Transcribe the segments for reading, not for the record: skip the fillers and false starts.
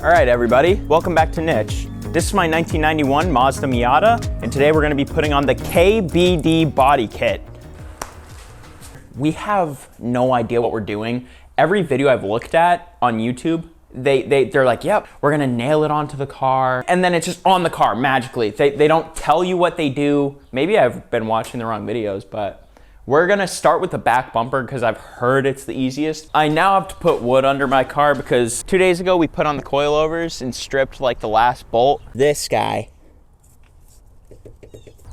All right, everybody, welcome back to Niche. This is my 1991 Mazda Miata, and today we're gonna be putting on the KBD body kit. We have no idea what we're doing. Every video I've looked at on YouTube, they're like, yep, we're gonna nail it onto the car. And then it's just on the car magically. They don't tell you what they do. Maybe I've been watching the wrong videos, but we're gonna start with the back bumper because I've heard it's the easiest. I now have to put wood under my car because 2 days ago we put on the coilovers and stripped like the last bolt. This guy,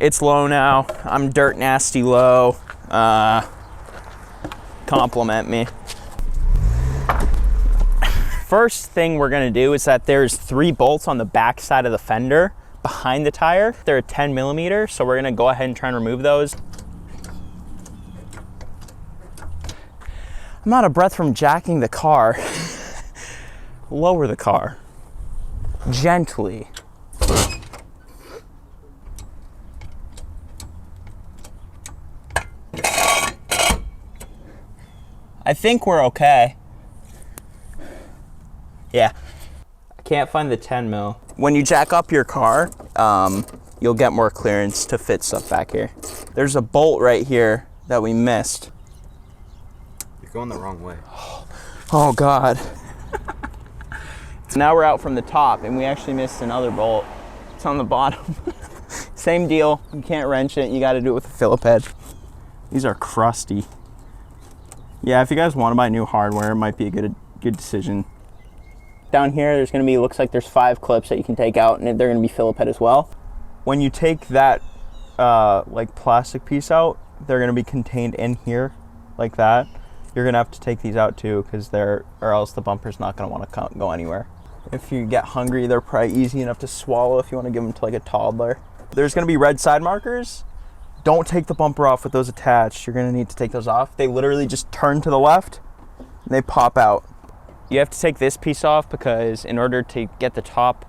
it's low now. I'm dirt nasty low. Compliment me. First thing we're gonna do is that there's 3 bolts on the back side of the fender behind the tire. They're a 10 millimeter, so we're gonna go ahead and try and remove those. I'm out of breath from jacking the car. Lower the car. Gently. I think we're okay. Yeah. I can't find the 10 mil. When you jack up your car, you'll get more clearance to fit stuff back here. There's a bolt right here that we missed. You're going the wrong way. Oh God. So now we're out from the top and we actually missed another bolt. It's on the bottom. Same deal, you can't wrench it, you gotta do it with a Phillip head. These are crusty. Yeah, if you guys wanna buy new hardware, it might be a good decision. Down here, there's gonna be, looks like there's 5 clips that you can take out and they're gonna be Phillip head as well. When you take that like plastic piece out, they're gonna be contained in here like that. You're gonna have to take these out too because or else the bumper's not gonna wanna go anywhere. If you get hungry, they're probably easy enough to swallow if you wanna give them to like a toddler. There's gonna be red side markers. Don't take the bumper off with those attached. You're gonna need to take those off. They literally just turn to the left and they pop out. You have to take this piece off because in order to get the top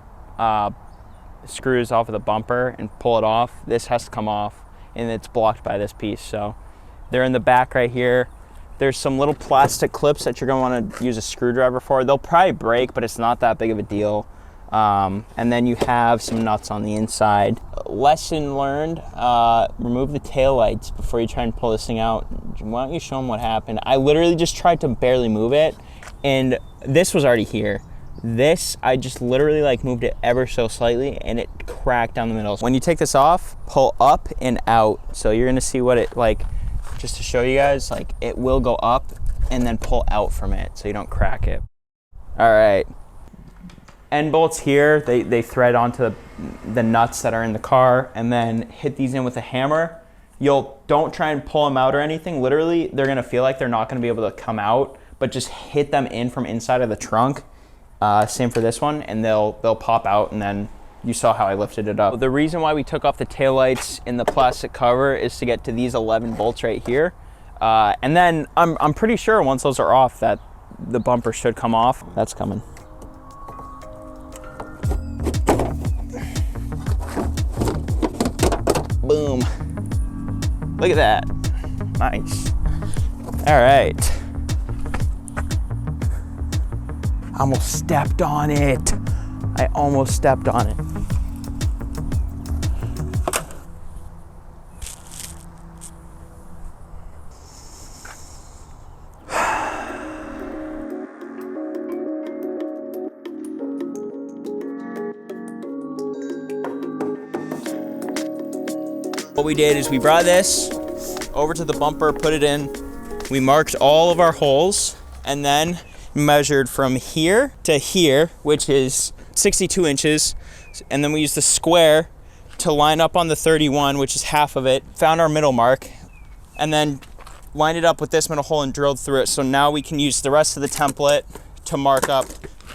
screws off of the bumper and pull it off, this has to come off and it's blocked by this piece. So they're in the back right here. There's some little plastic clips that you're gonna wanna use a screwdriver for. They'll probably break, but it's not that big of a deal. And then you have some nuts on the inside. Lesson learned, remove the taillights before you try and pull this thing out. Why don't you show them what happened? I literally just tried to barely move it, and this was already here. This, I just literally like moved it ever so slightly, and it cracked down the middle. When you take this off, pull up and out. So you're gonna see what it like, just to show you guys, like it will go up and then pull out from it so you don't crack it. All right. End bolts here, they thread onto the nuts that are in the car and then hit these in with a hammer. Don't try and pull them out or anything. Literally, they're gonna feel like they're not gonna be able to come out, but just hit them in from inside of the trunk. Same for this one, and they'll pop out, and then you saw how I lifted it up. The reason why we took off the taillights in the plastic cover is to get to these 11 bolts right here. And then I'm pretty sure once those are off that the bumper should come off. That's coming. Boom. Look at that. Nice. All right. I almost stepped on it. I almost stepped on it. What we did is we brought this over to the bumper, put it in, we marked all of our holes, and then measured from here to here, which is 62 inches, and then we used the square to line up on the 31, which is half of it, found our middle mark, and then lined it up with this middle hole and drilled through it. So now we can use the rest of the template to mark up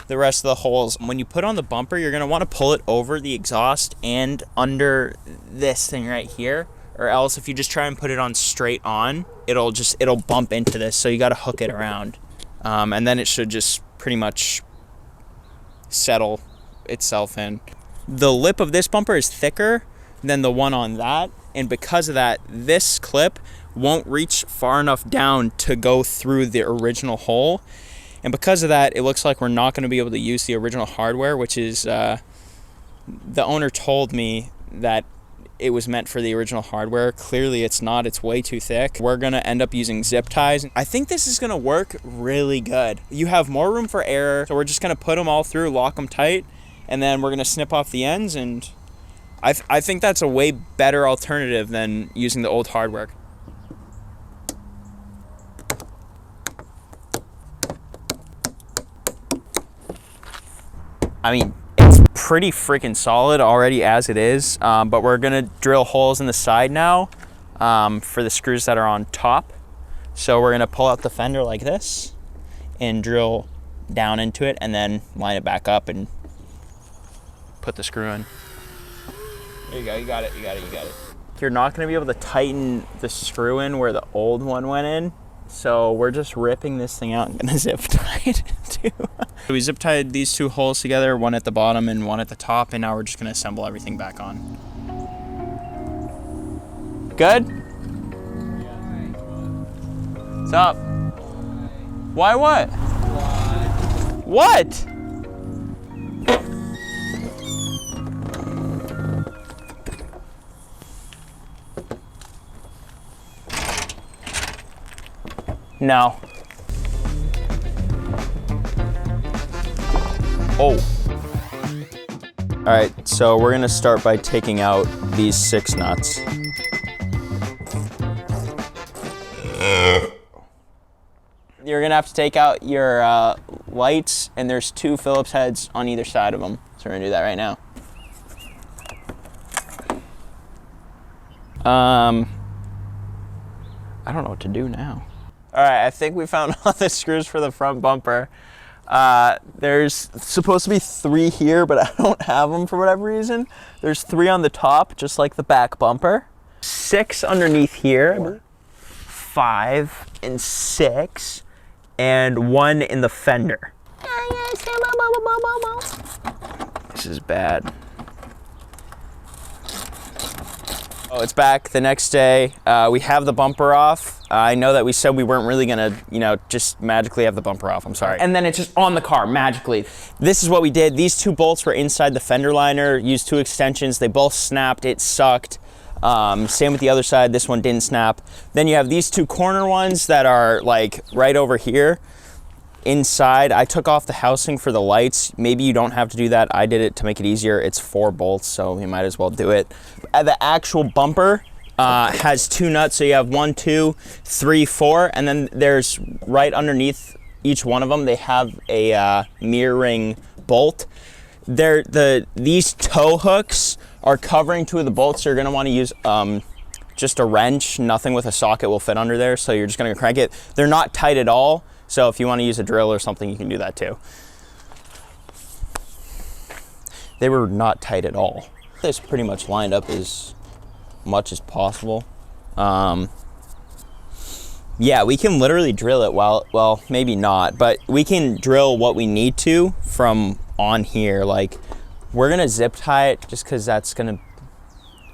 the rest of the holes. When you put on the bumper, you're gonna wanna pull it over the exhaust and under this thing right here, or else if you just try and put it on straight on, it'll bump into this, so you gotta hook it around. And then it should just pretty much settle itself in. The lip of this bumper is thicker than the one on that, and because of that, this clip won't reach far enough down to go through the original hole. And because of that, it looks like we're not going to be able to use the original hardware, which is, the owner told me that it was meant for the original hardware. Clearly it's not, it's way too thick. We're gonna end up using zip ties. I think this is gonna work really good. You have more room for error, so we're just gonna put them all through, lock them tight, and then we're gonna snip off the ends, and I think that's a way better alternative than using the old hardware. I mean, it's pretty freaking solid already as it is, but we're gonna drill holes in the side now for the screws that are on top. So we're gonna pull out the fender like this and drill down into it and then line it back up and put the screw in. There you go, you got it, you got it, you got it. You're not gonna be able to tighten the screw in where the old one went in. So we're just ripping this thing out and gonna zip tie it too. We zip tied these two holes together, one at the bottom and one at the top, and now we're just gonna assemble everything back on. Good? What's up? Why what? What? No. Oh. All right, so we're gonna start by taking out these 6 nuts. You're gonna have to take out your lights, and there's 2 Phillips heads on either side of them. So we're gonna do that right now. I don't know what to do now. All right, I think we found all the screws for the front bumper. There's supposed to be 3 here, but I don't have them for whatever reason. There's 3 on the top, just like the back bumper. 6 underneath here. 5 and 6, and 1 in the fender. This is bad. Oh, it's back the next day. We have the bumper off. I know that we said we weren't really gonna, just magically have the bumper off. I'm sorry. And then it's just on the car, magically. This is what we did. These 2 bolts were inside the fender liner, used 2 extensions. They both snapped, it sucked. Same with the other side, this one didn't snap. Then you have these 2 corner ones that are like right over here. Inside, I took off the housing for the lights. Maybe you don't have to do that. I did it to make it easier. It's 4 bolts, so you might as well do it. The actual bumper has 2 nuts, so you have 1, 2, 3, 4, and then there's right underneath each one of them, they have a mirroring bolt. These tow hooks are covering 2 of the bolts, so you're gonna wanna use just a wrench. Nothing with a socket will fit under there, so you're just gonna crank it. They're not tight at all, so if you wanna use a drill or something, you can do that too. They were not tight at all. This pretty much lined up as much as possible. Yeah, we can literally drill it well, maybe not, but we can drill what we need to from on here. Like, we're gonna zip tie it just because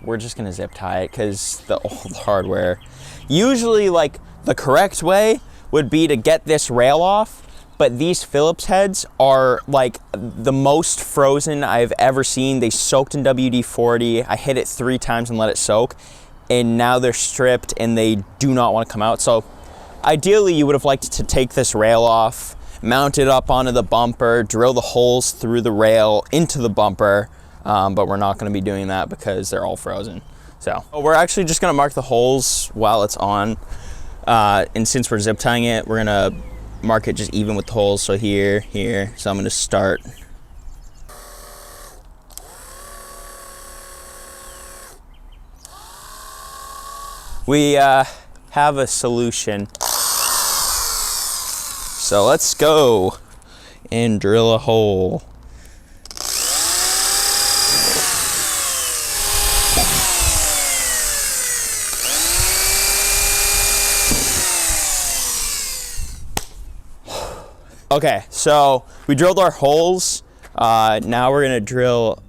we're just gonna zip tie it because the old hardware. Usually, like, the correct way would be to get this rail off, but these Phillips heads are like the most frozen I've ever seen. They soaked in WD-40. I hit it 3 times and let it soak, and now they're stripped and they do not want to come out. So ideally you would have liked to take this rail off, mount it up onto the bumper, drill the holes through the rail into the bumper, but we're not going to be doing that because they're all frozen. So we're actually just going to mark the holes while it's on, and since we're zip tying it, we're going to mark it just even with the holes. So here, so I'm going to start. We have a solution. So let's go and drill a hole. Okay, so we drilled our holes. Now we're gonna drill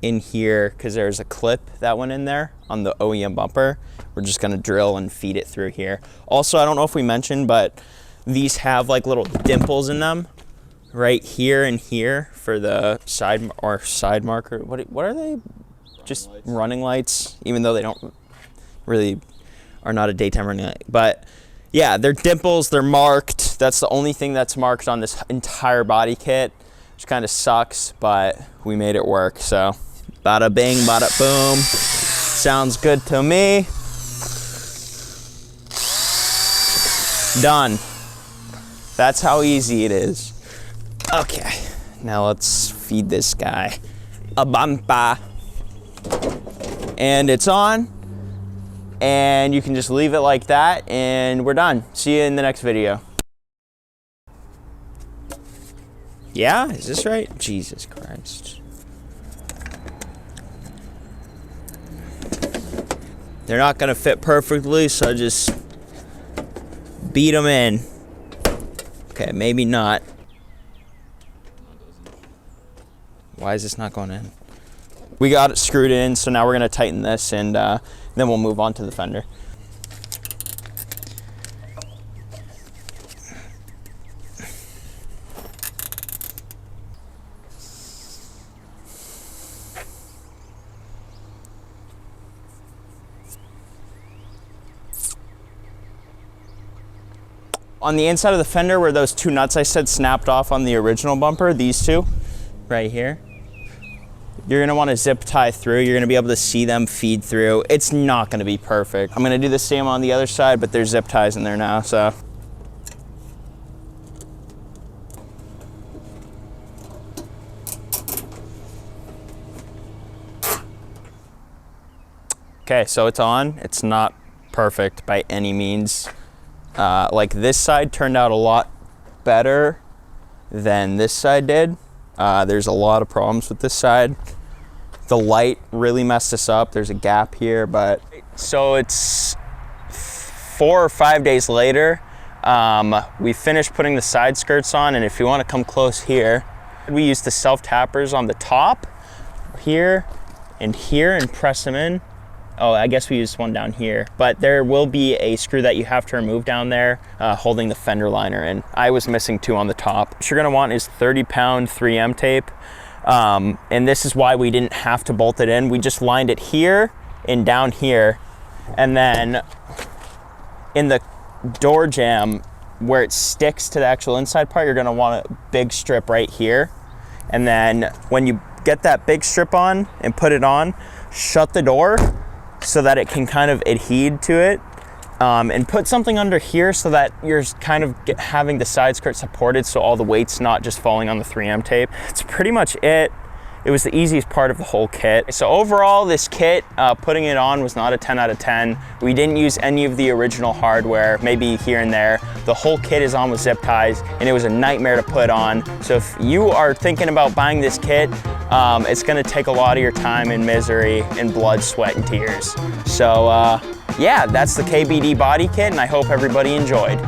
in here because there's a clip that went in there on the OEM bumper. We're just gonna drill and feed it through here. Also, I don't know if we mentioned, but These have like little dimples in them right here and here for the side marker. What are they? Just running lights, even though they don't really are not a daytime running light. But yeah, they're dimples, they're marked. That's the only thing that's marked on this entire body kit, which kind of sucks, but we made it work. So bada bing, bada boom. Sounds good to me. Done. That's how easy it is. Okay, now let's feed this guy a bumpa. And it's on, and you can just leave it like that, and we're done. See you in the next video. Yeah, is this right? Jesus Christ. They're not gonna fit perfectly, so just beat them in. Okay, maybe not. Why is this not going in? We got it screwed in, so now we're gonna tighten this, and then we'll move on to the fender. On the inside of the fender where those two nuts I said snapped off on the original bumper, these two, right here, you're gonna wanna zip tie through. You're gonna be able to see them feed through. It's not gonna be perfect. I'm gonna do the same on the other side, but there's zip ties in there now, so. Okay, so it's on. It's not perfect by any means. Like this side turned out a lot better than this side did. There's a lot of problems with this side. The light really messed us up. There's a gap here, but so it's 4 or 5 days later. We finished putting the side skirts on, and if you want to come close here, we used the self tappers on the top here and press them in. Oh, I guess we used one down here, but there will be a screw that you have to remove down there holding the fender liner in. I was missing 2 on the top. What you're gonna want is 30-pound 3M tape, and this is why we didn't have to bolt it in. We just lined it here and down here, and then in the door jamb where it sticks to the actual inside part, you're gonna want a big strip right here. And then when you get that big strip on and put it on, shut the door so that it can kind of adhere to it, and put something under here so that you're kind of having the side skirt supported so all the weight's not just falling on the 3M tape. That's pretty much it. It was the easiest part of the whole kit. So overall, this kit, putting it on was not a 10 out of 10. We didn't use any of the original hardware, maybe here and there. The whole kit is on with zip ties, and it was a nightmare to put on. So if you are thinking about buying this kit, it's gonna take a lot of your time and misery and blood, sweat, and tears. So yeah, that's the KBD body kit, and I hope everybody enjoyed.